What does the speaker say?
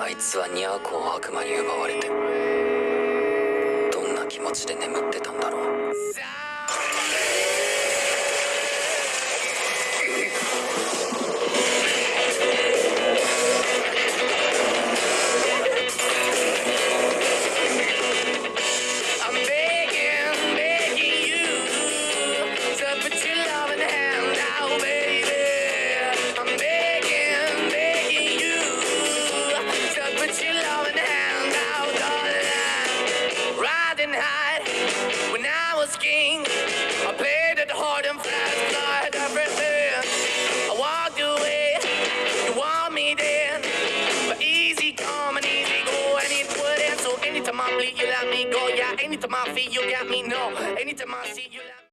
あいつはニャーコを悪魔に奪われてどんな気持ちで眠ってたんだろう。Anytime I bleed, you let me go. Yeah, anytime I feel, you got me. No, anytime I see you.